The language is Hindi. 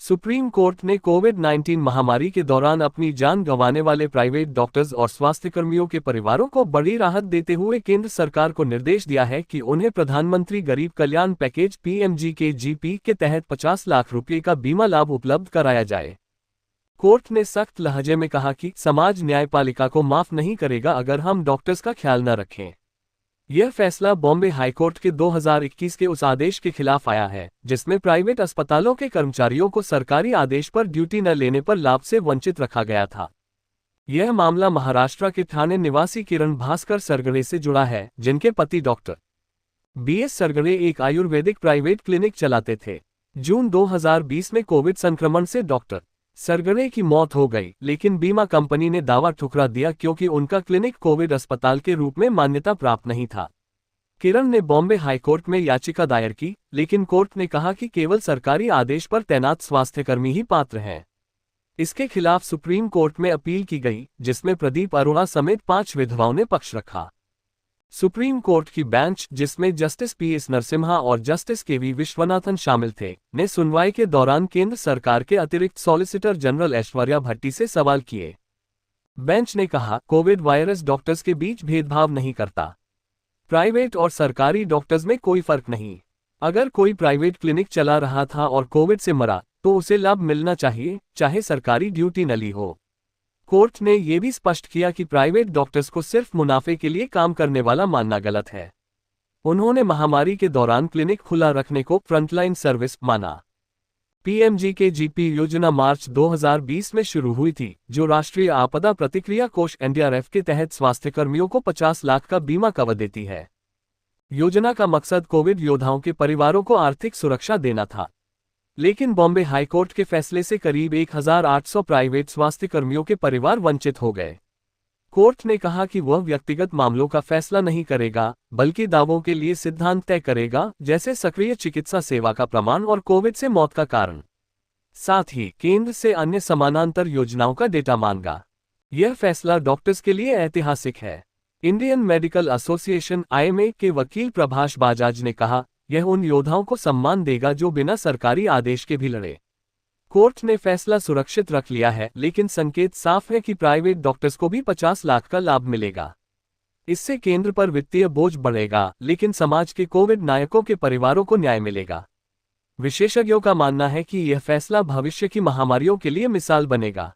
सुप्रीम कोर्ट ने कोविड-19 महामारी के दौरान अपनी जान गंवाने वाले प्राइवेट डॉक्टर्स और स्वास्थ्यकर्मियों के परिवारों को बड़ी राहत देते हुए केंद्र सरकार को निर्देश दिया है कि उन्हें प्रधानमंत्री गरीब कल्याण पैकेज (पीएमजीकेजीपी) के तहत 50 लाख रुपये का बीमा लाभ उपलब्ध कराया जाए। कोर्ट ने सख्त लहजे में कहा कि समाज न्यायपालिका को माफ नहीं करेगा अगर हम डॉक्टर्स का ख्याल न रखें। यह फैसला बॉम्बे हाईकोर्ट के 2021 के उस आदेश के खिलाफ आया है जिसमें प्राइवेट अस्पतालों के कर्मचारियों को सरकारी आदेश पर ड्यूटी न लेने पर लाभ से वंचित रखा गया था। यह मामला महाराष्ट्र के ठाणे निवासी किरण भास्कर सरगड़े से जुड़ा है, जिनके पति डॉक्टर बीएस सरगड़े एक आयुर्वेदिक प्राइवेट क्लिनिक चलाते थे। जून 2020 में कोविड संक्रमण से डॉक्टर सरगड़े की मौत हो गई, लेकिन बीमा कंपनी ने दावा ठुकरा दिया क्योंकि उनका क्लिनिक कोविड अस्पताल के रूप में मान्यता प्राप्त नहीं था। किरण ने बॉम्बे हाईकोर्ट में याचिका दायर की, लेकिन कोर्ट ने कहा कि केवल सरकारी आदेश पर तैनात स्वास्थ्यकर्मी ही पात्र हैं। इसके खिलाफ सुप्रीम कोर्ट में अपील की गई, जिसमें प्रदीप अरोड़ा समेत 5 विधवाओं ने पक्ष रखा। सुप्रीम कोर्ट की बेंच, जिसमें जस्टिस पीएस नरसिम्हा और जस्टिस केवी विश्वनाथन शामिल थे, ने सुनवाई के दौरान केंद्र सरकार के अतिरिक्त सॉलिसिटर जनरल ऐश्वर्या भट्टी से सवाल किए। बेंच ने कहा, कोविड वायरस डॉक्टर्स के बीच भेदभाव नहीं करता। प्राइवेट और सरकारी डॉक्टर्स में कोई फर्क नहीं। अगर कोई प्राइवेट क्लिनिक चला रहा था और कोविड से मरा तो उसे लाभ मिलना चाहिए, चाहे सरकारी ड्यूटी न ली हो। कोर्ट ने यह भी स्पष्ट किया कि प्राइवेट डॉक्टर्स को सिर्फ मुनाफे के लिए काम करने वाला मानना गलत है। उन्होंने महामारी के दौरान क्लिनिक खुला रखने को फ्रंटलाइन सर्विस माना। पीएमजीकेजीपी योजना मार्च 2020 में शुरू हुई थी, जो राष्ट्रीय आपदा प्रतिक्रिया कोष (एनडीआरएफ) के तहत स्वास्थ्यकर्मियों को 50 लाख का बीमा कवर देती है। योजना का मकसद कोविड योद्धाओं के परिवारों को आर्थिक सुरक्षा देना था, लेकिन बॉम्बे हाईकोर्ट के फैसले से करीब 1800 प्राइवेट स्वास्थ्यकर्मियों के परिवार वंचित हो गए। कोर्ट ने कहा कि वह व्यक्तिगत मामलों का फैसला नहीं करेगा, बल्कि दावों के लिए सिद्धांत तय करेगा, जैसे सक्रिय चिकित्सा सेवा का प्रमाण और कोविड से मौत का कारण। साथ ही केंद्र से अन्य समानांतर योजनाओं का डेटा मांगा। यह फैसला डॉक्टर्स के लिए ऐतिहासिक है। इंडियन मेडिकल एसोसिएशन (आईएमए) के वकील प्रभाष बजाज ने कहा, यह उन योद्धाओं को सम्मान देगा जो बिना सरकारी आदेश के भी लड़े। कोर्ट ने फैसला सुरक्षित रख लिया है, लेकिन संकेत साफ है कि प्राइवेट डॉक्टर्स को भी 50 लाख का लाभ मिलेगा। इससे केंद्र पर वित्तीय बोझ बढ़ेगा, लेकिन समाज के कोविड नायकों के परिवारों को न्याय मिलेगा। विशेषज्ञों का मानना है कि यह फैसला भविष्य की महामारियों के लिए मिसाल बनेगा।